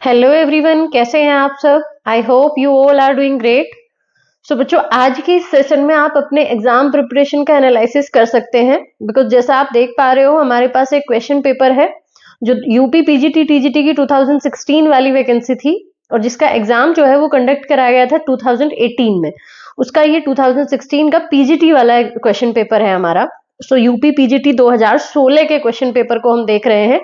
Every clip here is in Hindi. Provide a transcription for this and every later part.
हेलो एवरीवन, कैसे हैं आप सब। I hope you all are doing great. So बच्चों, आज की इस सेशन में आप अपने एग्जाम प्रिपरेशन का एनालिसिस कर सकते हैं। बिकॉज जैसा आप देख पा रहे हो, हमारे पास एक क्वेश्चन पेपर है जो यूपी पीजीटी टीजीटी की 2016 वाली वैकेंसी थी और जिसका एग्जाम जो है वो कंडक्ट कराया गया था 2018 में। उसका ये 2016 का पीजीटी वाला क्वेश्चन पेपर है हमारा। सो यूपी पीजीटी 2016 के क्वेश्चन पेपर को हम देख रहे हैं।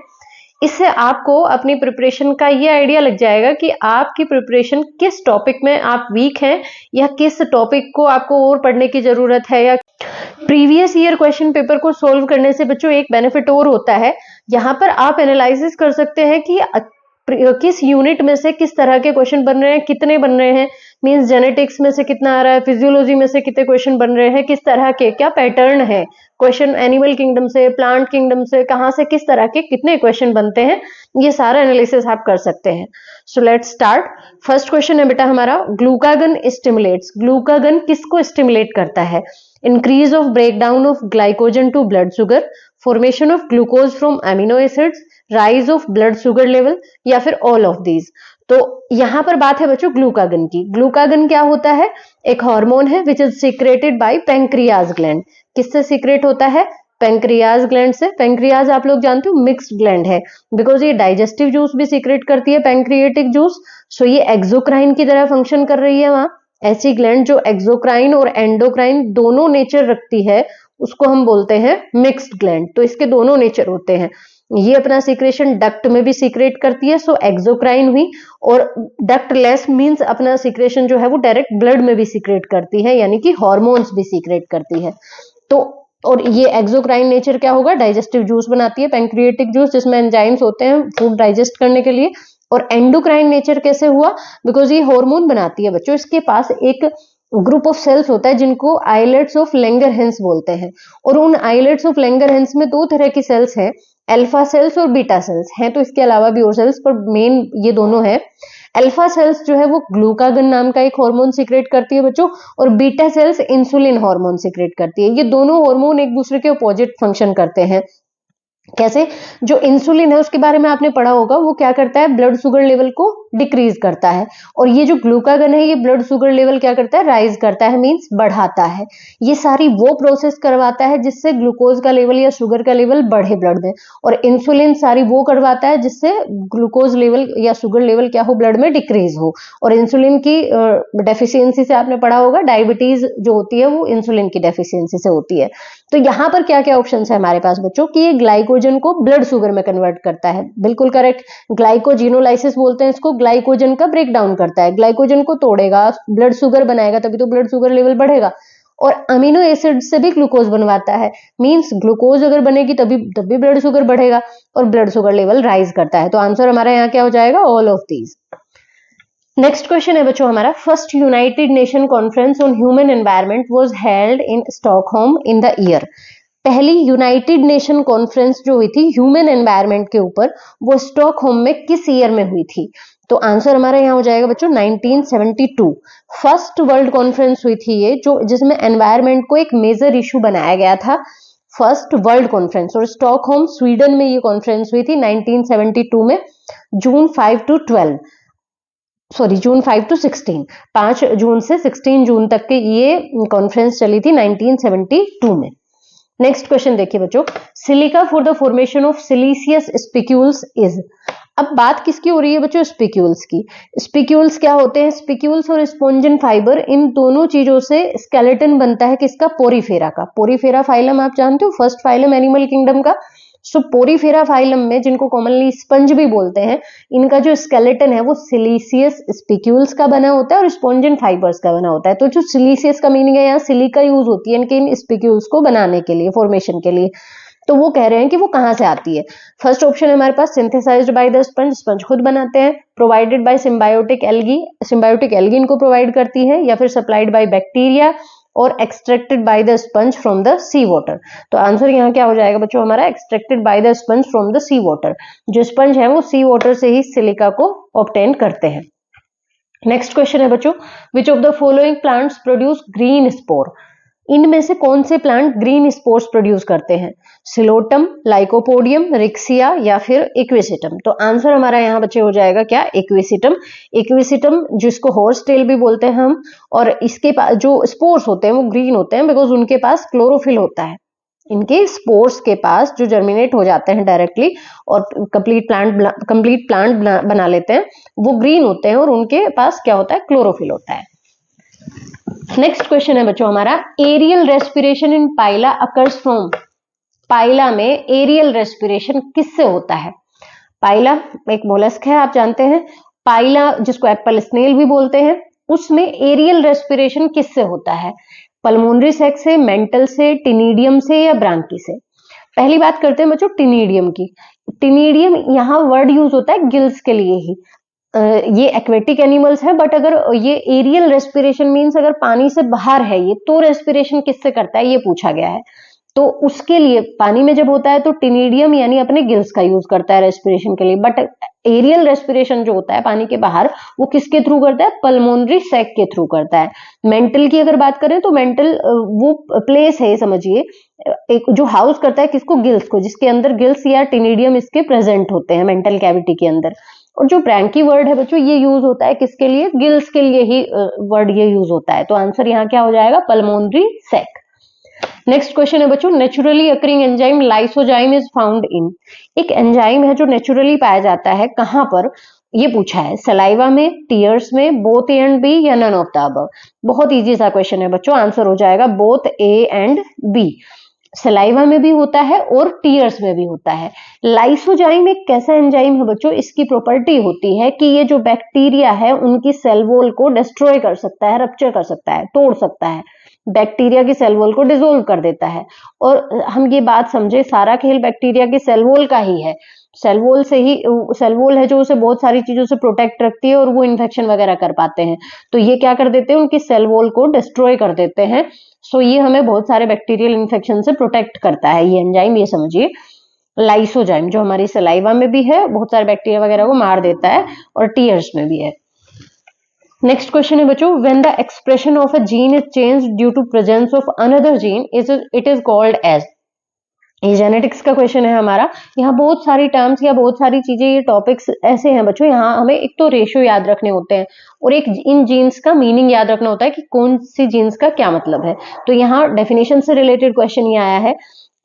इससे आपको अपनी प्रिपरेशन का ये आइडिया लग जाएगा कि आपकी प्रिपरेशन किस टॉपिक में आप वीक हैं या किस टॉपिक को आपको और पढ़ने की जरूरत है। या प्रीवियस ईयर क्वेश्चन पेपर को सोल्व करने से बच्चों एक बेनिफिट और होता है, यहाँ पर आप एनालिसिस कर सकते हैं कि किस यूनिट में से किस तरह के क्वेश्चन बन रहे हैं, कितने बन रहे हैं। मींस जेनेटिक्स में से कितना आ रहा है, फिजियोलॉजी में से कितने क्वेश्चन बन रहे हैं, किस तरह के क्या पैटर्न है क्वेश्चन, एनिमल किंगडम से, प्लांट किंगडम से, कहां से किस तरह के कितने क्वेश्चन बनते हैं। ये सारा एनालिसिस आप कर सकते हैं। So let's start. First question है बेटा हमारा, ग्लूकागन स्टिमुलेट्स। ग्लूकागन किसको स्टिमुलेट करता है? Increase of breakdown of glycogen to blood sugar, formation of glucose from amino acids, rise of blood sugar level, या फिर ऑल ऑफ दीज। तो यहां पर बात है बच्चों ग्लूकागन की। ग्लूकागन क्या होता है? एक हार्मोन है which is secreted by pancreas gland. किससे सीक्रेट होता है? पेंक्रियाज ग्लैंड से। पेंक्रियाज आप लोग जानते हो मिक्स्ड ग्लैंड है, बिकॉज ये डाइजेस्टिव जूस भी सीक्रेट करती है, पेंक्रिएटिक जूस। सो ये एक्सोक्राइन की तरह फंक्शन कर रही है वहां। ऐसी ग्लैंड जो एक्सोक्राइन और एंडोक्राइन दोनों नेचर रखती है उसको हम बोलते हैं मिक्स्ड ग्लैंड। तो इसके दोनों नेचर होते हैं। ये अपना सीक्रेशन डक्ट में भी सीक्रेट करती है, सो एक्सोक्राइन हुई। और डक्ट लेस मींस अपना सीक्रेशन जो है वो डायरेक्ट ब्लड में भी सीक्रेट करती है, यानी कि हॉर्मोन्स भी सीक्रेट करती है। तो और ये एक्सोक्राइन नेचर क्या होगा? डाइजेस्टिव जूस बनाती है, पेंक्रिएटिक जूस जिसमें एंजाइम्स होते हैं फूड डाइजेस्ट करने के लिए। और एंडोक्राइन नेचर कैसे हुआ? बिकॉज ये हार्मोन बनाती है बच्चों। इसके पास एक ग्रुप ऑफ सेल्स होता है जिनको आइलेट्स ऑफ लैंगरहैंस बोलते हैं। और उन आइलेट्स ऑफ लैंगरहैंस में दो तरह की सेल्स हैं, अल्फा सेल्स और बीटा सेल्स हैं। तो इसके अलावा भी और सेल्स, पर मेन ये दोनों है। अल्फा सेल्स जो है वो ग्लूकागन नाम का एक हार्मोन सीक्रेट करती है बच्चों, और beta cells insulin hormone secrete करती है। ये दोनों हार्मोन एक दूसरे के अपोजिट फंक्शन करते हैं। कैसे? जो इंसुलिन है उसके बारे में आपने पढ़ा होगा, वो क्या करता है? ब्लड शुगर लेवल को डिक्रीज करता है। और ये जो ग्लूकागन है ये ब्लड शुगर लेवल क्या करता है? राइज करता है, मींस बढ़ाता है। ये सारी वो प्रोसेस करवाता है जिससे ग्लूकोज का लेवल या शुगर का लेवल बढ़े ब्लड में। और इंसुलिन सारी वो करवाता है जिससे ग्लूकोज लेवल या शुगर लेवल क्या हो? ब्लड में डिक्रीज हो। और इंसुलिन की डेफिशिएंसी से आपने पढ़ा होगा, डायबिटीज जो होती है वो इंसुलिन की डेफिशिएंसी से होती है। तो यहाँ पर क्या क्या ऑप्शन है हमारे पास बच्चों कि ये ग्लाइकोजन को ब्लड शुगर में कन्वर्ट करता है। बिल्कुल करेक्ट। ग्लाइकोजिनोलाइसिस बोलते हैं इसको। ग्लाइकोजन का ब्रेक डाउन करता है, ग्लाइकोजन को तोड़ेगा, ब्लड शुगर बनाएगा, तभी तो ब्लड शुगर लेवल बढ़ेगा। और अमीनो एसिड से भी ग्लूकोज बनवाता है, मींस ग्लूकोज अगर बनेगी तभी ब्लड शुगर बढ़ेगा और ब्लड शुगर लेवल राइज करता है। तो आंसर हमारा यहाँ क्या हो जाएगा? All of these. Next question है बच्चों हमारा, first United nation conference on human environment was held in Stockholm in the year. पहली यूनाइटेड नेशन कॉन्फ्रेंस जो हुई थी ह्यूमन एनवायरनमेंट के ऊपर, वो स्टॉकहोम में किस ईयर में हुई थी? तो आंसर हमारा यहाँ हो जाएगा बच्चों 1972। फर्स्ट वर्ल्ड कॉन्फ्रेंस हुई थी ये, जो जिसमें एनवायरनमेंट को एक मेजर इशू बनाया गया था। फर्स्ट वर्ल्ड कॉन्फ्रेंस, और स्टॉकहोम स्वीडन में ये कॉन्फ्रेंस हुई थी 1972 में, जून 5 to 12, सॉरी जून 5 to 16, 5 जून से 16 जून तक के ये कॉन्फ्रेंस चली थी 1972 में। नेक्स्ट क्वेश्चन देखिए बच्चों, silica for the formation of siliceous spicules is. अब बात किसकी हो रही है बच्चों? स्पिक्यूल्स की। स्पिक्यूल्स क्या होते हैं? स्पिक्यूल्स और स्पॉन्जन फाइबर, इन दोनों चीजों से स्केलेटन बनता है किसका? पोरीफेरा का। पोरीफेरा फाइलम आप जानते हो, फर्स्ट फाइलम एनिमल किंगडम का। सो पोरीफेरा फाइलम में, जिनको कॉमनली स्पंज भी बोलते हैं, इनका जो स्केलेटन है वो सिलिशियस स्पिक्यूल्स का बना होता है और स्पॉन्जन फाइबर्स का बना होता है। तो जो सिलिशियस का मीनिंग है, यहाँ सिलिका यूज होती है इनके इन स्पिक्यूल्स को बनाने के लिए, फॉर्मेशन के लिए। तो वो कह रहे हैं कि वो कहां से आती है। फर्स्ट ऑप्शन है हमारे पास, synthesized by the sponge, sponge खुद बनाते हैं। Provided by symbiotic algae, symbiotic algae इनको प्रोवाइड करती है। या फिर सप्लाइड बाय बैक्टीरिया, और extracted by the sponge from the sea water. तो आंसर यहाँ क्या हो जाएगा बच्चों हमारा? Extracted by the sponge from the sea water. जो स्पंज है वो सी वाटर से ही सिलिका को ऑब्टेन करते हैं। नेक्स्ट क्वेश्चन है बच्चों, which of the following plants produce green spore. इनमें से कौन से प्लांट ग्रीन स्पोर्स प्रोड्यूस करते हैं? सिलोटम, लाइकोपोडियम, रिक्सिया या फिर इक्विसिटम? तो आंसर हमारा यहाँ बच्चे हो जाएगा क्या? इक्विसिटम। इक्विसिटम जिसको हॉर्स टेल भी बोलते हैं हम, और इसके पास जो स्पोर्स होते हैं वो ग्रीन होते हैं बिकॉज उनके पास क्लोरोफिल होता है। इनके स्पोर्स के पास जो जर्मिनेट हो जाते हैं डायरेक्टली और कंप्लीट प्लांट बना लेते हैं, वो ग्रीन होते हैं और उनके पास क्या होता है? क्लोरोफिल होता है। नेक्स्ट क्वेश्चन है बच्चों हमारा, aerial respiration in Pila occurs from. Pila में एरियल रेस्पिरेशन किससे होता है? पाइला एक मोलस्क है, आप जानते हैं। पाइला जिसको एप्पल स्नेल भी बोलते हैं, उसमें एरियल रेस्पिरेशन किससे होता है? पल्मोनरी सैक से, मेंटल से, टिनिडियम से या ब्रांकी से? पहली बात करते हैं बच्चों टिनिडियम की। टिनिडियम यहाँ वर्ड यूज होता है गिल्स के लिए ही। ये एक्वेटिक एनिमल्स है, बट अगर ये एरियल रेस्पिरेशन मींस अगर पानी से बाहर है ये, तो रेस्पिरेशन किससे करता है ये पूछा गया है। तो उसके लिए पानी में जब होता है तो टिनिडियम यानी अपने गिल्स का यूज करता है रेस्पिरेशन के लिए, बट एरियल रेस्पिरेशन जो होता है पानी के बाहर, वो किसके थ्रू करता है? पल्मोनरी सैक के थ्रू करता है। मेंटल की अगर बात करें तो मेंटल वो प्लेस है, समझिए, एक जो हाउस करता है किसको? गिल्स को, जिसके अंदर गिल्स या टिनिडियम इसके प्रेजेंट होते हैं मेंटल कैविटी के अंदर। और जो ब्रैंकी वर्ड है बच्चों, ये यूज होता है किसके लिए? गिल्स के लिए ही वर्ड ये यूज होता है। तो आंसर यहाँ क्या हो जाएगा? Pulmonary sac. नेक्स्ट क्वेश्चन है बच्चों, naturally occurring enzyme lysozyme is found in. एक एंजाइम है जो नेचुरली पाया जाता है, कहां पर? ये पूछा है। सलाइवा में, टीयर्स में, बोथ ए एंड बी या नन ऑफ द अबव? बहुत इजी सा क्वेश्चन है बच्चों, आंसर हो जाएगा both A and B. Saliva में भी होता है और टीयर्स में भी होता है। लाइसोजाइम एक कैसा एंजाइम है बच्चों? इसकी प्रॉपर्टी होती है कि ये जो बैक्टीरिया है उनकी सेल वॉल को डिस्ट्रॉय कर सकता है, रप्चर कर सकता है, तोड़ सकता है, बैक्टीरिया की सेल वॉल को डिसोल्व कर देता है। और हम ये बात समझे, सारा खेल बैक्टीरिया की सेल वॉल का ही है। सेल वॉल से ही, सेल वॉल है जो उसे बहुत सारी चीजों से प्रोटेक्ट रखती है और वो इन्फेक्शन वगैरह कर पाते हैं। तो ये क्या कर देते हैं? उनकी सेल वॉल को डिस्ट्रॉय कर देते हैं। सो ये हमें बहुत सारे बैक्टीरियल इन्फेक्शन से प्रोटेक्ट करता है ये एंजाइम, ये समझिए। लाइसोजाइम जो हमारी सलाइवा में भी है, बहुत सारे बैक्टीरिया वगैरह को मार देता है, और टीयर्स में भी है। नेक्स्ट क्वेश्चन है बच्चों, when the expression of a gene is changed due to presence of another gene it is called as. ये जेनेटिक्स का क्वेश्चन है हमारा। यहाँ बहुत सारी टर्म्स या बहुत सारी चीजें, ये टॉपिक्स ऐसे हैं बच्चों, यहाँ हमें एक तो रेशियो याद रखने होते हैं और एक इन जीन्स का मीनिंग याद रखना होता है कि कौन सी जीन्स का क्या मतलब है। तो यहाँ डेफिनेशन से रिलेटेड क्वेश्चन ये आया है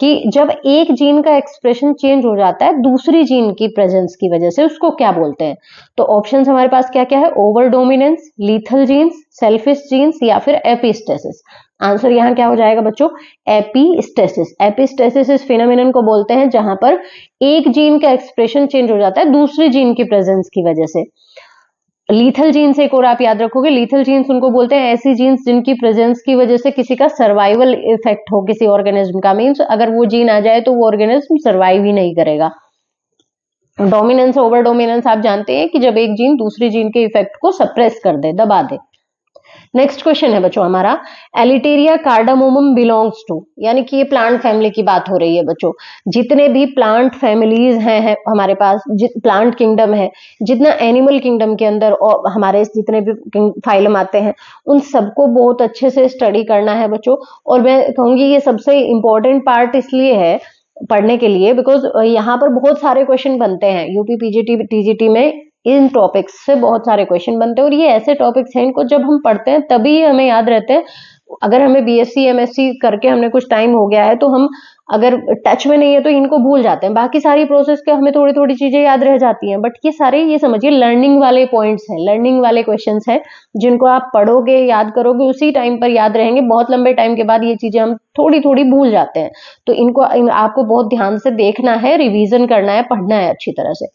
कि जब एक जीन का एक्सप्रेशन चेंज हो जाता है दूसरी जीन की प्रेजेंस की वजह से, उसको क्या बोलते हैं? तो ऑप्शंस हमारे पास क्या क्या है? Over dominance, lethal genes, selfish genes या फिर एपिस्टेसिस। आंसर यहाँ क्या हो जाएगा बच्चों? एपिस्टेसिस। एपिस्टेसिस इस फिनोमिनन को बोलते हैं जहां पर एक जीन का एक्सप्रेशन चेंज हो जाता है दूसरी जीन की प्रेजेंस की वजह से। लीथल जीन्स एक और आप याद रखोगे, लीथल जीन्स उनको बोलते हैं ऐसी जीन्स जिनकी प्रेजेंस की वजह से किसी का सर्वाइवल इफेक्ट हो किसी ऑर्गेनिज्म का, मीन्स अगर वो जीन आ जाए तो वो ऑर्गेनिज्म सर्वाइव ही नहीं करेगा। डोमिनेंस, ओवर डोमिनेंस आप जानते हैं कि जब एक जीन दूसरी जीन के इफेक्ट को सप्रेस कर दे, दबा दे। नेक्स्ट क्वेश्चन है बच्चों हमारा, एलिटेरिया कार्डामोमम बिलोंग्स टू, यानी कि ये प्लांट फैमिली की बात हो रही है बच्चों। जितने भी प्लांट फैमिलीज हैं हमारे पास, प्लांट किंगडम है, जितना एनिमल किंगडम के अंदर और हमारे जितने भी फाइलम आते हैं, उन सबको बहुत अच्छे से स्टडी करना है बच्चों। और मैं कहूंगी ये सबसे इंपॉर्टेंट पार्ट इसलिए है पढ़ने के लिए बिकॉज यहाँ पर बहुत सारे क्वेश्चन बनते हैं। यूपी पीजीटी टीजीटी में इन टॉपिक्स से बहुत सारे क्वेश्चन बनते हैं और ये ऐसे टॉपिक्स हैं, इनको जब हम पढ़ते हैं तभी हमें याद रहते हैं। अगर हमें बीएससी एमएससी करके हमने कुछ टाइम हो गया है तो हम अगर टच में नहीं है तो इनको भूल जाते हैं। बाकी सारी प्रोसेस के हमें थोड़ी थोड़ी चीजें याद रह जाती हैं, बट ये सारे ये समझिए लर्निंग वाले पॉइंट्स हैं, लर्निंग वाले क्वेश्चंस हैं, जिनको आप पढ़ोगे, याद करोगे, उसी टाइम पर याद रहेंगे। बहुत लंबे टाइम के बाद ये चीजें हम थोड़ी थोड़ी भूल जाते हैं। तो इनको आपको बहुत ध्यान से देखना है, रिविजन करना है, पढ़ना है अच्छी तरह से।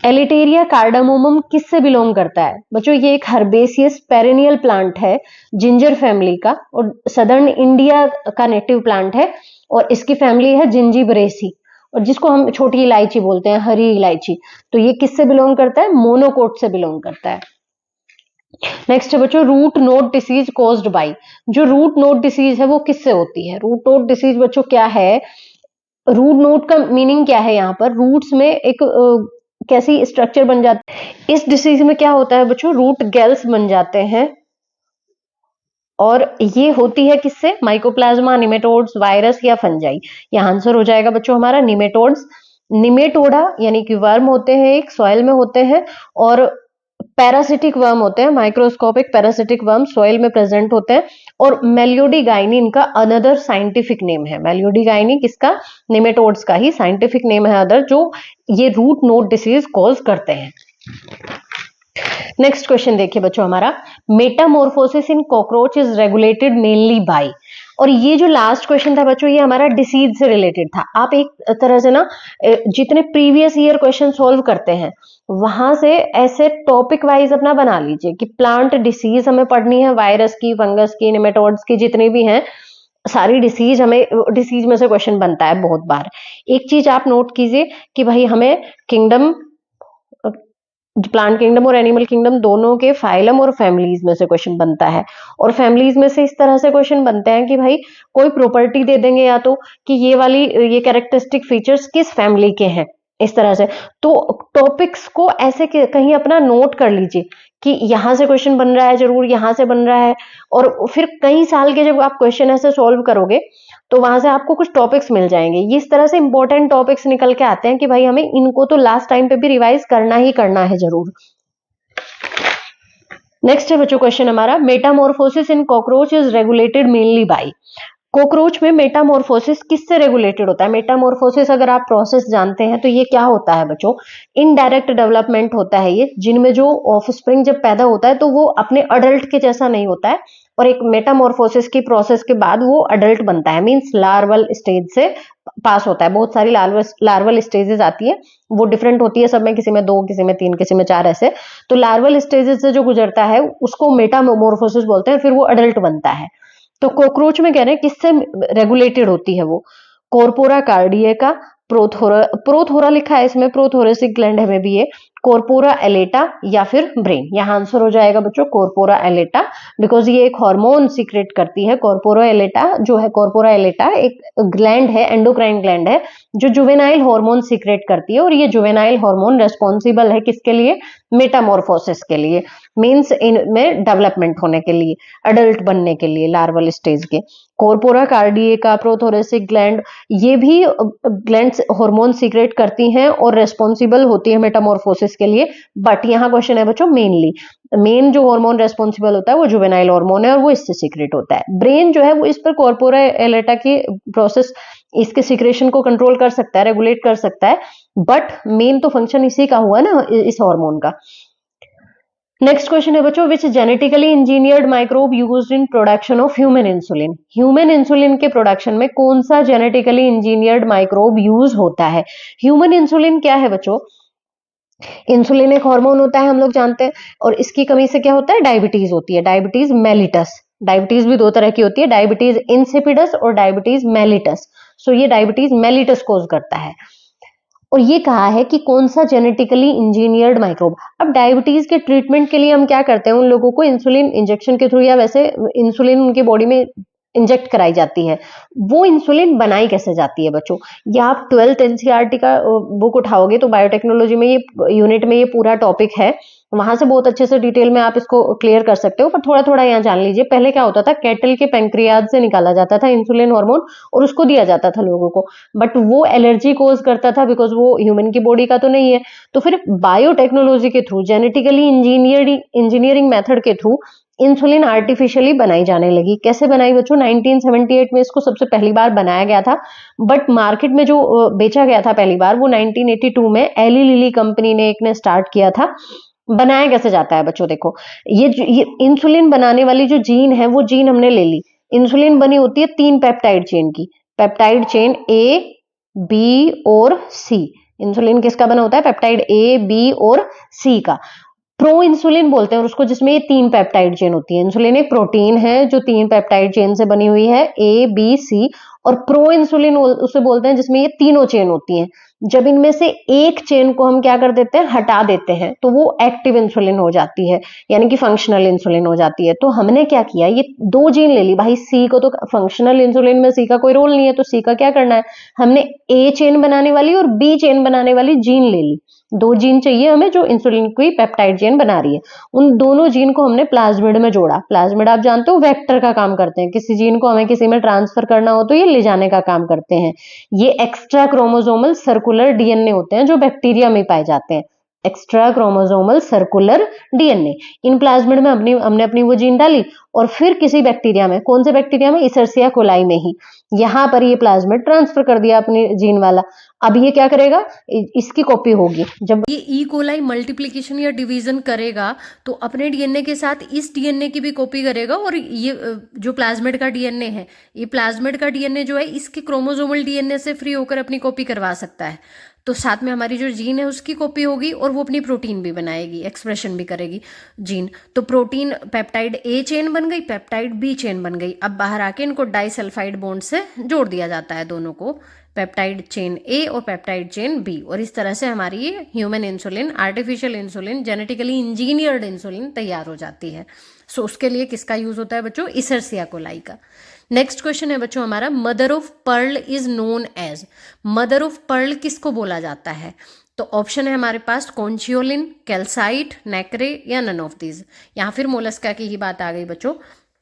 एलिटेरिया कार्डामोमम किससे बिलोंग करता है बच्चों? ये एक हर्बेसियस पेरेनियल प्लांट है, जिंजर फैमिली का, और सदर्न इंडिया का नेटिव प्लांट है, और इसकी फैमिली है जिंजीबरेसी, और जिसको हम छोटी इलायची बोलते हैं, हरी इलायची। तो ये किससे बिलोंग करता है? मोनोकोट से बिलोंग करता है। नेक्स्ट है बच्चों, root node disease caused by. जो रूट नोड डिसीज है वो किससे होती है? रूट नोड डिसीज बच्चों क्या है? रूट नोड का मीनिंग क्या है? यहाँ पर रूट्स में एक कैसी स्ट्रक्चर बन जाती है। इस डिसीज में क्या होता है बच्चों? रूट गेल्स बन जाते हैं, और ये होती है किससे? माइकोप्लाज्मा, निमेटोड्स, वायरस या फंजाई। यहाँ आंसर हो जाएगा बच्चों हमारा निमेटोड्स। निमेटोडा यानी कि वर्म होते हैं, एक सॉइल में होते हैं, और पैरासिटिक वर्म होते हैं, माइक्रोस्कोपिक पैरासिटिक वर्म सॉइल में प्रेजेंट होते हैं। और मेलियोडीगाइनी इनका अनदर साइंटिफिक नेम है। मेलियोडीगाइनी किसका? निमेटोड्स का ही साइंटिफिक नेम है अदर, जो ये रूट नोड डिसीज कॉज करते हैं। नेक्स्ट क्वेश्चन देखिए बच्चों हमारा, Metamorphosis in cockroach is regulated mainly by. और ये जो लास्ट क्वेश्चन था बच्चों, ये हमारा डिसीज से रिलेटेड था। आप एक तरह से ना जितने प्रीवियस ईयर क्वेश्चन सॉल्व करते हैं वहां से ऐसे टॉपिक वाइज अपना बना लीजिए कि प्लांट डिसीज हमें पढ़नी है, वायरस की, फंगस की, निमेटोड्स की, जितनी भी हैं सारी डिसीज, हमें डिसीज में से क्वेश्चन बनता है बहुत बार। एक चीज आप नोट कीजिए कि भाई हमें किंगडम, प्लांट किंगडम और एनिमल किंगडम दोनों के फाइलम और फैमिलीज में से क्वेश्चन बनता है। और फैमिलीज में से इस तरह से क्वेश्चन बनते हैं कि भाई कोई प्रॉपर्टी दे देंगे या तो कि ये कैरेक्टरिस्टिक फीचर्स किस फैमिली के हैं, इस तरह से। तो टॉपिक्स को ऐसे कहीं अपना नोट कर लीजिए कि यहां से क्वेश्चन बन रहा है, जरूर यहां से बन रहा है। और फिर कई साल के जब आप क्वेश्चन ऐसे सॉल्व करोगे तो वहां से आपको कुछ टॉपिक्स मिल जाएंगे। ये इस तरह से इंपॉर्टेंट टॉपिक्स निकल के आते हैं कि भाई हमें इनको तो लास्ट टाइम पे भी रिवाइज करना ही करना है जरूर। नेक्स्ट है बच्चों क्वेश्चन हमारा, Metamorphosis in cockroach is regulated mainly by. Cockroach में मेटामॉर्फोसिस किससे रेगुलेटेड होता है? मेटामॉर्फोसिस अगर आप प्रोसेस जानते हैं तो ये क्या होता है बच्चों? इनडायरेक्ट डेवलपमेंट होता है ये, जिनमें जो ऑफस्प्रिंग जब पैदा होता है तो वो अपने अडल्ट के जैसा नहीं होता है, और एक मेटामॉर्फोसिस की प्रोसेस के बाद वो अडल्ट बनता है, मींस लार्वल स्टेज से पास होता है। बहुत सारी लार्वल स्टेजेस आती है, वो डिफरेंट होती है सब में, किसी में 2, किसी में 3, किसी में 4 ऐसे। तो लार्वल स्टेजेस से जो गुजरता है उसको मेटामॉर्फोसिस बोलते हैं, फिर वो अडल्ट बनता है। तो कॉकरोच में कह रहे हैं किससे रेगुलेटेड होती है वो? कॉर्पोरा कार्डिएका, प्रोथोरा लिखा है इसमें, प्रोथोरेसिक ग्लैंड है भी ये, कॉर्पोरा एलेटा या फिर ब्रेन। यहाँ आंसर हो जाएगा बच्चों कॉर्पोरा एलेटा, बिकॉज ये एक हार्मोन सीक्रेट करती है। कॉर्पोरा एलेटा जो है, कॉर्पोरा एलेटा एक ग्लैंड है, एंडोक्राइन ग्लैंड है, जो जुवेनाइल हार्मोन सीक्रेट करती है। और ये जुवेनाइल हार्मोन रेस्पॉन्सिबल है किसके लिए? मेटामॉर्फोसिस के लिए, मीन्स इनमें डेवलपमेंट होने के लिए, अडल्ट बनने के लिए लार्वल स्टेज के। कॉर्पोरा कार्डिएका, प्रोथोरेसिक ग्लैंड, ये भी ग्लैंड्स हार्मोन सीक्रेट करती हैं और रेस्पॉन्सिबल होती है मेटामॉर्फोसिस के लिए। बट यहाँ क्वेश्चन है बच्चों मेन जो हार्मोन रेस्पॉन्सिबल होता है वो जुवेनाइल हार्मोन है और वो इससे सीक्रेट होता है। ब्रेन जो है वो इस पर कॉर्पोरा एलेटा की प्रोसेस, इसके सीक्रेशन को कंट्रोल कर सकता है, रेगुलेट कर सकता है, बट मेन तो फंक्शन इसी का हुआ ना, इस हार्मोन का। नेक्स्ट क्वेश्चन है बच्चों, which genetically engineered microbe used in production of human insulin. Human insulin के प्रोडक्शन में कौन सा जेनेटिकली इंजीनियर्ड माइक्रोब यूज होता है? ह्यूमन इंसुलिन क्या है बच्चों? इंसुलिन एक हार्मोन होता है, हम लोग जानते हैं, और इसकी कमी से क्या होता है? डायबिटीज होती है, डायबिटीज मेलिटस। डायबिटीज भी 2 तरह की होती है, डायबिटीज इंसिपिडस और डायबिटीज मेलिटस। सो ये डायबिटीज मेलिटस कोज करता है। और ये कहा है कि कौन सा जेनेटिकली इंजीनियर्ड माइक्रोब। अब डायबिटीज के ट्रीटमेंट के लिए हम क्या करते हैं, उन लोगों को इंसुलिन इंजेक्शन के थ्रू या वैसे इंसुलिन उनकी बॉडी में इंजेक्ट कराई जाती है। वो इंसुलिन बनाई कैसे जाती है बच्चों? या आप 12th एनसीईआरटी का बुक उठाओगे तो बायोटेक्नोलॉजी में ये यूनिट में ये पूरा टॉपिक है, वहां से बहुत अच्छे से डिटेल में आप इसको क्लियर कर सकते हो। पर थोड़ा थोड़ा यहाँ जान लीजिए, पहले क्या होता था, कैटल के पैंक्रियाज से निकाला जाता था इंसुलिन हार्मोन और उसको दिया जाता था लोगों को, बट वो एलर्जी कोज करता था बिकॉज वो ह्यूमन की बॉडी का तो नहीं है। तो फिर बायोटेक्नोलॉजी के थ्रू, जेनेटिकली इंजीनियरिंग मेथड के थ्रू इंसुलिन आर्टिफिशियली बनाई जाने लगी। कैसे बनाई बच्चों? 1978 में इसको सबसे पहली बार बनाया गया था, बट मार्केट में जो बेचा गया था पहली बार वो 1982 में एली लिली कंपनी ने एक ने स्टार्ट किया था। बनाया कैसे जाता है बच्चों? देखो, ये इंसुलिन बनाने वाली जो जीन है वो जीन हमने ले ली। इंसुलिन बनी होती है 3 पेप्टाइड चेन की, पेप्टाइड चेन ए, बी और सी। इंसुलिन किसका बना होता है? पेप्टाइड ए, बी और सी का। प्रो इंसुलिन बोलते हैं और उसको, जिसमें ये 3 पेप्टाइड चेन होती है। इंसुलिन एक प्रोटीन है जो 3 पेप्टाइड चेन से बनी हुई है, ए, बी, सी। और प्रो इंसुलिन उसे बोलते हैं जिसमें ये तीनों चेन होती हैं। जब इनमें से एक चेन को हम क्या कर देते हैं, हटा देते हैं, तो वो एक्टिव इंसुलिन हो जाती है, यानी कि फंक्शनल इंसुलिन हो जाती है। तो हमने क्या किया, ये 2 जीन ले ली भाई। सी को तो फंक्शनल इंसुलिन में सी का कोई रोल नहीं है, तो सी का क्या करना है, हमने ए चेन बनाने वाली और बी चेन बनाने वाली जीन ले ली। दो जीन चाहिए हमें जो इंसुलिन की पेप्टाइड चेन बना रही है। उन दोनों जीन को हमने प्लाज्मिड में जोड़ा। प्लाज्मिड आप जानते हो वेक्टर का काम करते हैं, किसी जीन को हमें किसी में ट्रांसफर करना हो तो ये ले जाने का काम करते हैं। ये एक्स्ट्रा क्रोमोसोमल सर्कुलर डीएनए होते हैं जो बैक्टीरिया में पाए जाते हैं। एक्स्ट्रा क्रोमोसोमल सर्कुलर डीएनए, इन प्लाज्मिड में हमने अपनी वो जीन डाली और फिर किसी बैक्टीरिया में, कौन से बैक्टीरिया में, इसर्सिया कोलाई में ही, यहां पर ये प्लाज्मिड ट्रांसफर कर दिया अपनी जीन वाला। अब ये क्या करेगा, इसकी कॉपी होगी। जब ये ई कोलाई मल्टीप्लिकेशन या डिवीजन करेगा तो अपने डीएनए के साथ इस डीएनए की भी कॉपी करेगा, और ये जो प्लाज्मिड का डीएनए है, ये प्लाज्मिड का डीएनए जो है इसके क्रोमोसोमल डीएनए से फ्री होकर अपनी कॉपी करवा सकता है। तो साथ में हमारी जो जीन है उसकी कॉपी होगी और वो अपनी प्रोटीन भी बनाएगी, एक्सप्रेशन भी करेगी जीन। तो प्रोटीन पेप्टाइड ए चेन बन गई, पेप्टाइड बी चेन बन गई। अब बाहर आके इनको डाइसल्फाइड बॉन्ड से जोड़ दिया जाता है दोनों को, पेप्टाइड चेन ए और पेप्टाइड चेन बी, और इस तरह से हमारी ये human insulin, artificial insulin, genetically engineered insulin तैयार हो जाती है। सो उसके लिए किसका यूज होता है बच्चों, इसर्सिया कोलाई का। नेक्स्ट क्वेश्चन है बच्चों हमारा, mother of pearl is known as, mother of pearl किसको बोला जाता है? तो ऑप्शन है हमारे पास कॉन्चियोलिन, कैल्साइट, नेक्रे या नन ऑफ दीज। या फिर मोलस्का की ही बात आ गई बच्चों।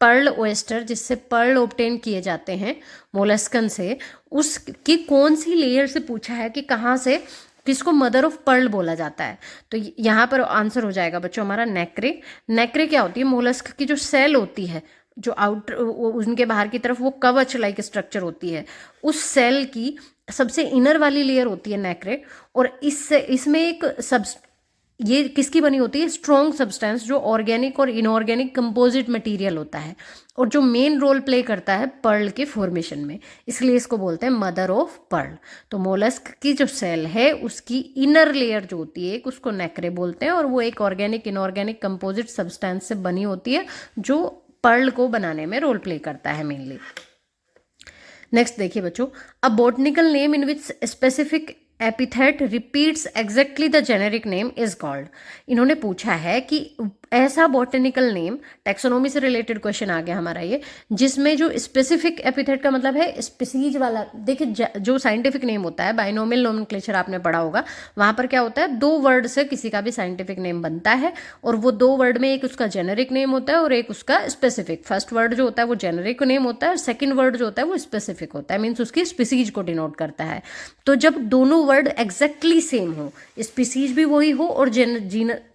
पर्ल ओएस्टर, जिससे पर्ल ऑब्टेन किए जाते हैं मोलस्कन से, उसकी कौन सी लेयर से पूछा है कि कहाँ से किसको मदर ऑफ पर्ल बोला जाता है। तो यहाँ पर आंसर हो जाएगा बच्चों हमारा नेक्रे। नेक्रे क्या होती है, मोलस्क की जो सेल होती है, जो आउटर उनके बाहर की तरफ वो कवच लाइक स्ट्रक्चर होती है, उस सेल की सबसे इनर वाली लेयर होती है नेक्रे। और इसमें एक ये किसकी बनी होती है, स्ट्रॉन्ग सब्सटेंस, जो ऑर्गेनिक और इनऑर्गेनिक कंपोजिट मटेरियल होता है और जो मेन रोल प्ले करता है पर्ल के फॉर्मेशन में, इसलिए इसको बोलते हैं मदर ऑफ पर्ल। तो मोलस्क की जो सेल है उसकी इनर लेयर जो होती है उसको नेक्रे बोलते हैं, और वो एक ऑर्गेनिक इनऑर्गेनिक कंपोजिट सब्सटेंस से बनी होती है जो पर्ल को बनाने में रोल प्ले करता है मेनली। नेक्स्ट देखिए बच्चों, a botanical name in which specific epithet repeats exactly the generic name is called. इन्होंने पूछा है कि ऐसा बॉटनिकल नेम, टैक्सोनॉमी से रिलेटेड क्वेश्चन आ गया हमारा ये, जिसमें जो स्पेसिफिक एपिथेट का मतलब है स्पीसीज वाला। देखिए जो साइंटिफिक नेम होता है, बाइनोमियल नोमेनक्लेचर आपने पढ़ा होगा, वहां पर क्या होता है, दो वर्ड से किसी का भी साइंटिफिक नेम बनता है, और वो दो वर्ड में एक उसका जेनेरिक नेम होता है और एक उसका स्पेसिफिक। फर्स्ट वर्ड जो होता है वो जेनेरिक नेम होता है और सेकेंड वर्ड जो होता है वो स्पेसिफिक होता है, मीन्स उसकी स्पीसीज को डिनोट करता है। तो जब दोनों वर्ड एग्जैक्टली सेम हो, स्पीसीज भी वही हो और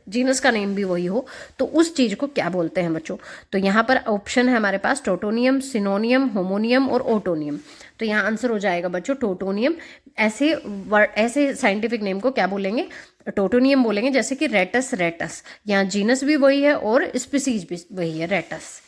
जीनस का नेम भी वही हो, तो उस चीज को क्या बोलते हैं बच्चों? तो यहाँ पर ऑप्शन है हमारे पास टोटोनियम, सिनोनियम, होमोनियम और ओटोनियम। तो यहाँ आंसर हो जाएगा बच्चों टोटोनियम। ऐसे साइंटिफिक नेम को क्या बोलेंगे, टोटोनियम बोलेंगे। जैसे कि रेटस, रेटस, यहाँ जीनस भी वही है और स्पीसीज भी वही है, रेटस।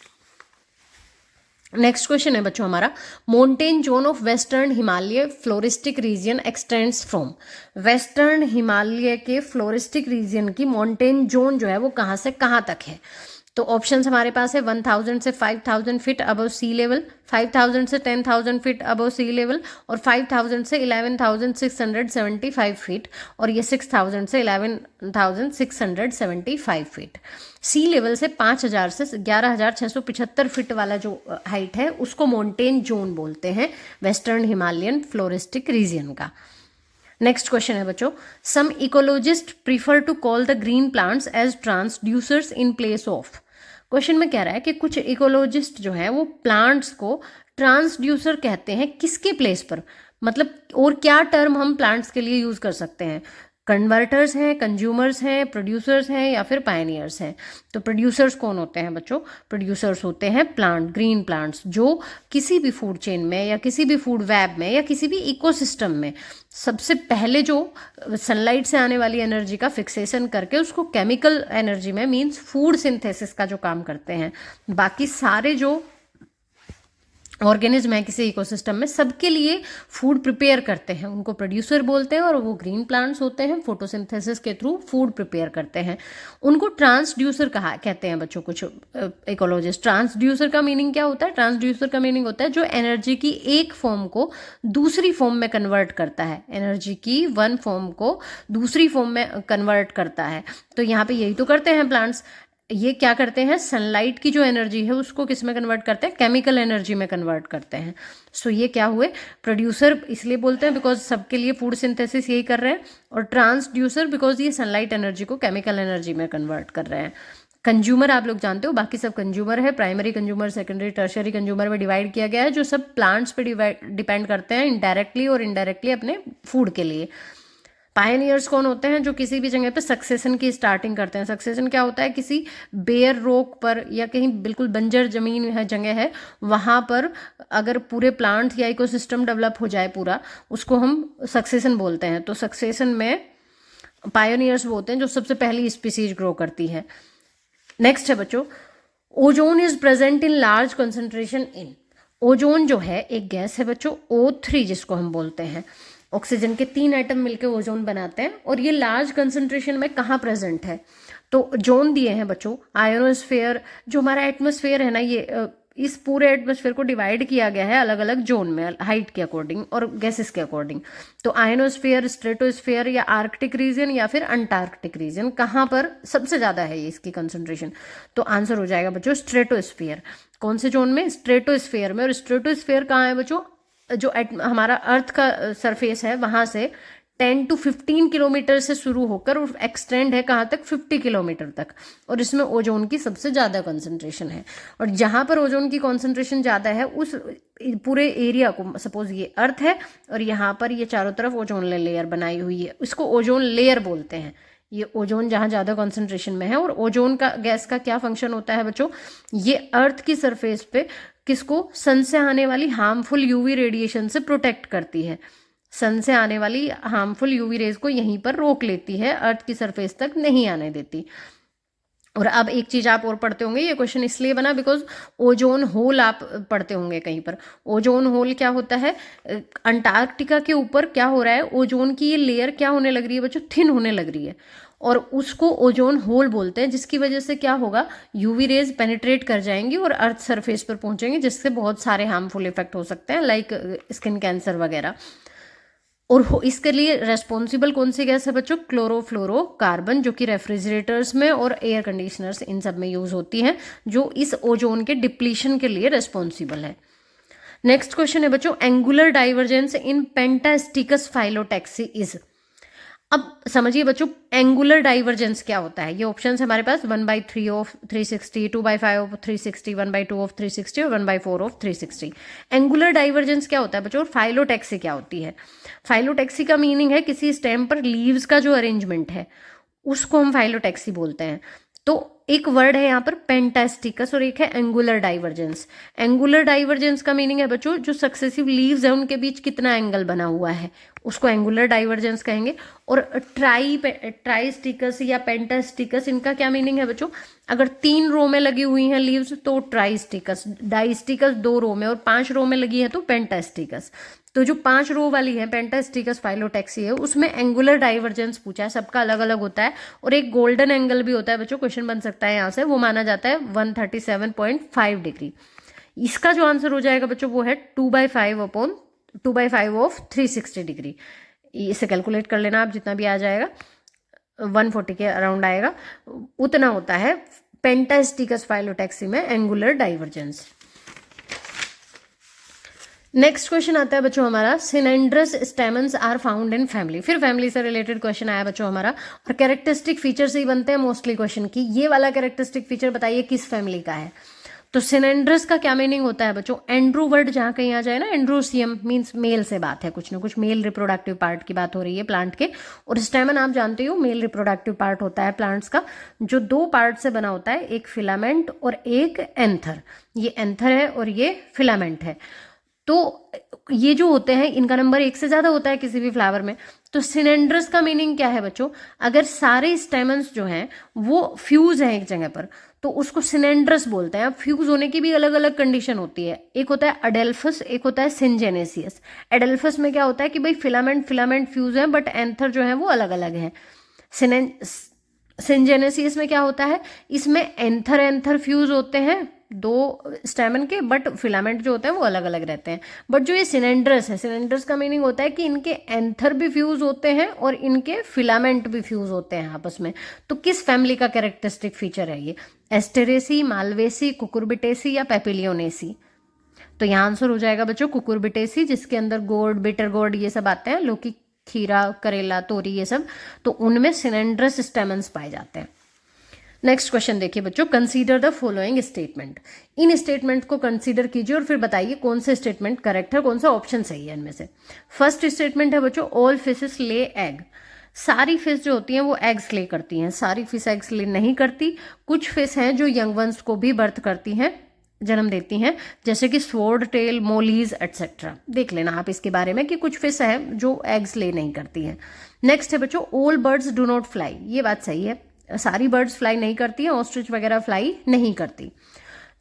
नेक्स्ट क्वेश्चन है बच्चों हमारा, mountain zone of western Himalaya floristic region extends from. Western Himalaya के फ्लोरिस्टिक रीजन की माउंटेन जोन जो है वो कहाँ से कहाँ तक है? तो ऑप्शंस हमारे पास है 1000 से 5000 फीट अबव सी लेवल, 5000 से 10,000 फीट अबव सी लेवल, और 5000 से 11,675 फीट, और ये 6000 से 11,675 फीट। सी लेवल से 5000 से 11,675 फीट वाला जो हाइट है उसको माउंटेन जोन बोलते हैं, वेस्टर्न हिमालयन फ्लोरिस्टिक रीजन का। नेक्स्ट क्वेश्चन है बच्चों, some ecologists prefer to call the green plants as transducers in place of. क्वेश्चन में कह रहा है कि कुछ इकोलॉजिस्ट जो है वो प्लांट्स को ट्रांसड्यूसर कहते हैं, किसके प्लेस पर, मतलब और क्या टर्म हम प्लांट्स के लिए यूज कर सकते हैं? कन्वर्टर्स हैं, कंज्यूमर्स हैं, प्रोड्यूसर्स हैं या फिर पायनियर्स हैं। तो प्रोड्यूसर्स कौन होते हैं बच्चों? प्रोड्यूसर्स होते हैं प्लांट, ग्रीन प्लांट्स, जो किसी भी फूड चेन में या किसी भी फूड वेब में या किसी भी इकोसिस्टम में सबसे पहले जो सनलाइट से आने वाली एनर्जी का फिक्सेशन करके उसको केमिकल एनर्जी में, मीन्स फूड सिंथेसिस का जो काम करते हैं। बाकी सारे जो ऑर्गेनिज्म है किसी इकोसिस्टम में, सबके लिए फूड प्रिपेयर करते हैं, उनको प्रोड्यूसर बोलते हैं, और वो ग्रीन प्लांट्स होते हैं, फोटोसिंथेसिस के थ्रू फूड प्रिपेयर करते हैं। उनको ट्रांसड्यूसर कहते हैं बच्चों कुछ इकोलॉजिस्ट। ट्रांसड्यूसर का मीनिंग क्या होता है? ट्रांसड्यूसर का मीनिंग होता है जो एनर्जी की एक फॉर्म को दूसरी फॉर्म में कन्वर्ट करता है, एनर्जी की वन फॉर्म को दूसरी फॉर्म में कन्वर्ट करता है। तो यहाँ पे यही तो करते हैं प्लांट्स। ये क्या करते हैं, सनलाइट की जो एनर्जी है उसको किस में कन्वर्ट करते हैं, केमिकल एनर्जी में कन्वर्ट करते हैं। सो ये क्या हुए, प्रोड्यूसर इसलिए बोलते हैं बिकॉज सबके लिए फूड सिंथेसिस यही कर रहे हैं, और ट्रांसड्यूसर बिकॉज ये सनलाइट एनर्जी को केमिकल एनर्जी में कन्वर्ट कर रहे हैं। कंज्यूमर आप लोग जानते हो, बाकी सब कंज्यूमर है, primary consumer, secondary, tertiary consumer में डिवाइड किया गया है, जो सब प्लांट्स पे डिपेंड करते हैं इनडायरेक्टली और इनडायरेक्टली अपने फूड के लिए। पायनियर्स कौन होते हैं, जो किसी भी जगह पे सक्सेशन की स्टार्टिंग करते हैं। सक्सेशन क्या होता है, किसी बेयर रोक पर या कहीं बिल्कुल बंजर जमीन है, जगह है, वहाँ पर अगर पूरे प्लांट या इकोसिस्टम डेवलप हो जाए पूरा, उसको हम सक्सेशन बोलते हैं। तो सक्सेशन में पायनियर्स वो होते हैं जो सबसे पहली स्पीसीज ग्रो करती है। नेक्स्ट है बच्चों, ozone is present in large concentration in. Ozone जो है एक गैस है बच्चों, O3 जिसको हम बोलते हैं। ऑक्सीजन के 3 एटम मिलकर ओजोन बनाते हैं, और ये लार्ज कंसंट्रेशन में कहाँ प्रेजेंट है, तो जोन दिए हैं बच्चों। आयोनोस्फेयर, जो हमारा एटमॉस्फेयर है ना, ये इस पूरे एटमॉस्फेयर को डिवाइड किया गया है अलग अलग जोन में, हाइट के अकॉर्डिंग और गैसेस के अकॉर्डिंग। तो आयोनोस्फेयर, स्ट्रेटोस्फेयर या आर्कटिक रीजन या फिर अंटार्कटिक रीजन, कहाँ पर सबसे ज़्यादा है ये इसकी कंसंट्रेशन, तो आंसर हो जाएगा बच्चों स्ट्रेटोस्फेयर। कौन से जोन में, स्ट्रेटोस्फेयर में। और स्ट्रेटोस्फेयर कहाँ है बच्चों, जो हमारा अर्थ का सरफेस है वहाँ से 10 to 15 किलोमीटर से शुरू होकर और एक्सटेंड है कहाँ तक, 50 किलोमीटर तक, और इसमें ओजोन की सबसे ज़्यादा कंसंट्रेशन है। और जहाँ पर ओजोन की कंसंट्रेशन ज़्यादा है उस पूरे एरिया को, सपोज ये अर्थ है और यहाँ पर ये चारों तरफ ओजोन लेयर बनाई हुई है, इसको ओजोन लेयर बोलते हैं। ये ओजोन जहाँ ज़्यादा कॉन्सेंट्रेशन में है। और ओजोन का गैस का क्या फंक्शन होता है बच्चों, ये अर्थ की सरफेस पे किसको, सन से आने वाली हार्मफुल यूवी रेडिएशन से प्रोटेक्ट करती है। सन से आने वाली हार्मफुल यूवी रेज को यहीं पर रोक लेती है, अर्थ की सरफेस तक नहीं आने देती। और अब एक चीज आप और पढ़ते होंगे, ये क्वेश्चन इसलिए बना बिकॉज ओजोन होल आप पढ़ते होंगे कहीं पर। ओजोन होल क्या होता है, अंटार्कटिका के ऊपर क्या हो रहा है, ओजोन की ये लेयर क्या होने लग रही है बच्चों, थिन होने लग रही है, और उसको ओजोन होल बोलते हैं, जिसकी वजह से क्या होगा, यूवी रेज पेनिट्रेट कर जाएंगी और अर्थ सरफेस पर पहुंचेंगे, जिससे बहुत सारे हार्मफुल इफेक्ट हो सकते हैं, लाइक स्किन कैंसर वगैरह। और इसके लिए रेस्पॉन्सिबल कौन सी गैस है बच्चों, क्लोरोफ्लोरोकार्बन, जो कि रेफ्रिजरेटर्स में और एयर कंडीशनर्स इन सब में यूज होती है, जो इस ओजोन के डिप्लीशन के लिए रेस्पॉन्सिबल है। नेक्स्ट क्वेश्चन है बच्चों, angular divergence in pentastichous phyllotaxy is. अब समझिए बच्चों एंगुलर डाइवर्जेंस क्या होता है। ये ऑप्शन है हमारे पास 1/3 ऑफ 360, 2/5 ऑफ 360, 1/2 ऑफ 360 और 1/4 ऑफ 360। एंगुलर डाइवर्जेंस क्या होता है बच्चों, और फाइलोटैक्सी क्या होती है। फाइलोटैक्सी का मीनिंग है किसी स्टेम पर लीव्स का जो अरेंजमेंट है उसको हम फाइलोटैक्सी बोलते हैं। तो एक वर्ड है यहाँ पर पेंटास्टिकस और एक है एंगुलर डाइवर्जेंस। एंगुलर डाइवर्जेंस का मीनिंग है बच्चों जो सक्सेसिव लीव्स है उनके बीच कितना एंगल बना हुआ है, उसको एंगुलर डाइवर्जेंस कहेंगे। और ट्राइस्टिकस या पेंटास्टिकस, इनका क्या मीनिंग है बच्चों, अगर 3 रो में लगी हुई हैं लीव्स तो ट्राइस्टिकस, डाइस्टिकस 2 रो में, और 5 रो में लगी है तो पेंटास्टिकस। तो जो 5 रो वाली है पेंटास्टिकस फाइलोटैक्सी है, उसमें एंगुलर डाइवर्जेंस पूछा है, सबका अलग अलग होता है। और एक गोल्डन एंगल भी होता है बच्चों, क्वेश्चन बन सकता है यहाँ से, वो माना जाता है 137.5 डिग्री। इसका जो आंसर हो जाएगा बच्चों वो है 2/5 ऑफ 360 डिग्री। इसे कैलकुलेट कर लेना आप, जितना भी आ जाएगा 140 के अराउंड आएगा, उतना होता है पेंटास्टिकस फाइलोटैक्सी में एंगुलर डाइवर्जेंस। नेक्स्ट क्वेश्चन आता है बच्चों हमारा, synandrous stamens are found in family. फिर फैमिली से रिलेटेड क्वेश्चन आया बच्चों हमारा, और कैरेक्टरिस्टिक फीचर से ही बनते हैं मोस्टली क्वेश्चन की। ये वाला कैरेक्टरिस्टिक फीचर बताइए किस फैमिली का है। तो सिनेंड्रस का क्या मीनिंग होता है बच्चों, एंड्रू वर्ड जहाँ कहीं आ जाए ना, एंड्रोसियम मीन्स मेल से बात है, कुछ ना कुछ मेल रिप्रोडक्टिव पार्ट की बात हो रही है प्लांट के। और स्टेमन आप जानते हो मेल रिप्रोडक्टिव पार्ट होता है प्लांट्स का, जो 2 पार्ट से बना होता है, एक फिलामेंट और एक एंथर। ये एंथर है और ये फिलामेंट है। तो ये जो होते हैं इनका नंबर 1 से ज्यादा होता है किसी भी फ्लावर में। तो सिनेंड्रस का मीनिंग क्या है बच्चों, अगर सारे स्टेमन्स जो हैं वो फ्यूज हैं एक जगह पर तो उसको सिनेंड्रस बोलते हैं। अब फ्यूज होने की भी अलग अलग कंडीशन होती है, एक होता है अडेल्फस, एक होता है सिंजेनेसियस। एडेल्फस में क्या होता है कि भाई फिलामेंट फ्यूज है बट एंथर जो है वो अलग अलग है। सिंजेनेसियस में क्या होता है, इसमें एंथर फ्यूज होते हैं दो स्टेमन के, बट फिलामेंट जो होते हैं वो अलग अलग रहते हैं। बट जो ये सिलेंडर्स है, सिलेंडर्स का मीनिंग होता है कि इनके एंथर भी फ्यूज होते हैं और इनके फिलामेंट भी फ्यूज होते हैं आपस में। तो किस फैमिली का कैरेक्टरिस्टिक फीचर है ये? एस्टेरेसी, मालवेसी, कुकुरबिटेसी या पेपिलियोनेसी? तो यहाँ आंसर हो जाएगा बच्चों कुकुरबिटेसी, जिसके अंदर गोर्ड, बिटर गोर्ड ये सब आते हैं, लौकी, खीरा, करेला, तोरी ये सब, तो उनमें सिलेंडरस स्टेमन्स पाए जाते हैं। नेक्स्ट क्वेश्चन देखिए बच्चों, consider the following statement. In statement को कंसीडर कीजिए और फिर बताइए कौन सा स्टेटमेंट करेक्ट है, कौन सा ऑप्शन सही है इनमें से। फर्स्ट स्टेटमेंट है बच्चों, ऑल फिशेस ले एग। सारी फिश जो होती हैं वो एग्स ले करती हैं, सारी फिश एग्स ले नहीं करती। कुछ फिश हैं जो यंग वंस को भी बर्थ करती हैं, जन्म देती हैं, जैसे कि स्वॉर्ड टेल, मोलीज एटसेट्रा। देख लेना आप इसके बारे में कि कुछ फिश है जो एग्स ले नहीं करती हैं। नेक्स्ट है बच्चों, all birds do not fly. ये बात सही है, सारी बर्ड्स फ्लाई नहीं करती हैं, ऑस्ट्रिच वगैरह फ्लाई नहीं करती।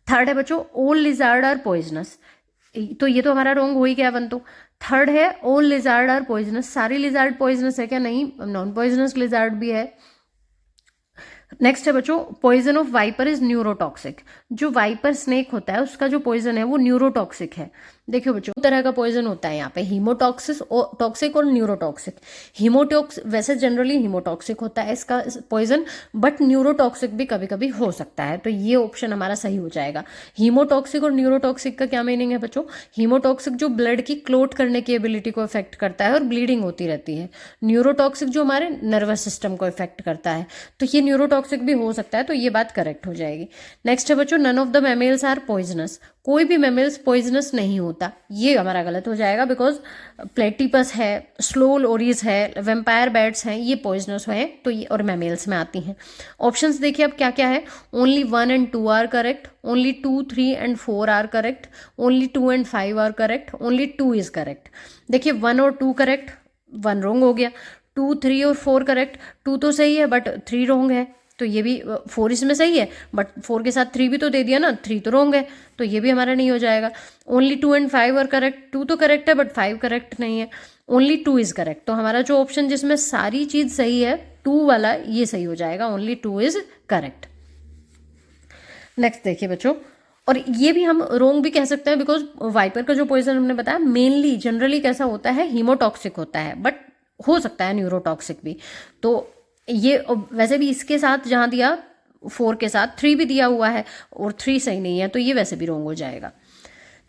थर्ड है बच्चों, ऑल लिजार्ड आर पॉइजनस। तो ये तो हमारा रॉन्ग हो ही गया वन तो। थर्ड है, ऑल लिजार्ड आर पॉइजनस। सारी लिजार्ड पॉइजनस है क्या? नहीं, नॉन पॉइजनस लिजार्ड भी है। नेक्स्ट है बच्चों, poison of viper is neurotoxic. जो वाइपर स्नेक होता है उसका जो पॉइजन है वो न्यूरोटॉक्सिक है। देखियो बच्चों, दो तरह का पॉइजन होता है यहाँ पे, हीमोटॉक्सिस टॉक्सिक और न्यूरोटॉक्सिक। वैसे जनरली हीमोटॉक्सिक होता है इसका पॉइजन, बट न्यूरोटॉक्सिक भी कभी कभी हो सकता है, तो ये ऑप्शन हमारा सही हो जाएगा। हीमोटॉक्सिक और न्यूरोटॉक्सिक का क्या मीनिंग है बच्चों? हीमोटॉक्सिक जो ब्लड की क्लोट करने की एबिलिटी को इफेक्ट करता है और ब्लीडिंग होती रहती है। न्यूरोटॉक्सिक जो हमारे नर्वस सिस्टम को इफेक्ट करता है, तो ये न्यूरोटॉक्सिक भी हो सकता है, तो ये बात करेक्ट हो जाएगी। नेक्स्ट है बच्चों, none of the mammals are poisonous. कोई भी मैमल्स पॉइजनस नहीं होता, ये हमारा गलत हो जाएगा, बिकॉज प्लेटिपस है, स्लो लोरीज है, वेम्पायर बैट्स हैं, ये पॉइजनस हैं, तो ये और मैमल्स में आती हैं। ऑप्शंस देखिए अब क्या क्या है। Only 1 and 2 are correct, only 2, 3 and 4 are correct, only 2 and 5 are correct, only 2 is correct. देखिए 1 और 2 करेक्ट, 1 रॉन्ग हो गया। 2, 3 और 4 करेक्ट, 2 तो सही है बट 3 रॉन्ग है, तो ये भी 4 इसमें सही है, बट 4 के साथ 3 भी तो दे दिया ना, 3 तो रॉन्ग है, तो ये भी हमारा नहीं हो जाएगा। ओनली 2 and 5 आर करेक्ट, 2 तो करेक्ट है बट 5 करेक्ट नहीं है, ओनली 2 इज करेक्ट। तो हमारा जो ऑप्शन जिसमें सारी चीज सही है, 2 वाला, ये सही हो जाएगा, ओनली 2 इज करेक्ट। नेक्स्ट देखिए बच्चों, और ये भी हम रोंग भी कह सकते हैं, बिकॉज वाइपर का जो पॉइजन हमने बताया मेनली जनरली कैसा होता है, हीमोटॉक्सिक होता है, बट हो सकता है न्यूरोटॉक्सिक भी। तो ये वैसे भी इसके साथ जहाँ दिया 4 के साथ 3 भी दिया हुआ है और 3 सही नहीं है, तो ये वैसे भी रोंग हो जाएगा।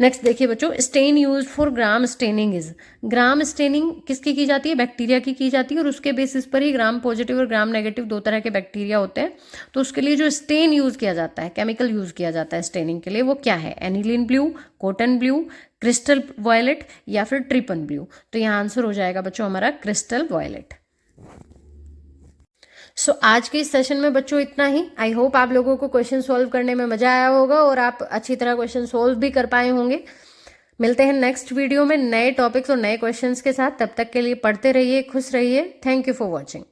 नेक्स्ट देखिए बच्चों, stain use for gram staining is. Gram staining किसकी की जाती है? बैक्टीरिया की जाती है, और उसके बेसिस पर ही ग्राम पॉजिटिव और ग्राम नेगेटिव 2 तरह के बैक्टीरिया होते हैं। तो उसके लिए जो स्टेन यूज किया जाता है, केमिकल यूज किया जाता है स्टेनिंग के लिए, वो क्या है? Aniline blue, cotton blue, crystal violet या फिर ट्रिपन ब्लू। तो यहाँ आंसर हो जाएगा बच्चों हमारा क्रिस्टल वॉयलेट। सो आज के इस सेशन में बच्चों इतना ही। आई होप आप लोगों को क्वेश्चन सॉल्व करने में मजा आया होगा और आप अच्छी तरह क्वेश्चन सॉल्व भी कर पाए होंगे। मिलते हैं नेक्स्ट वीडियो में नए टॉपिक्स और नए क्वेश्चंस के साथ। तब तक के लिए पढ़ते रहिए, खुश रहिए। Thank you for watching.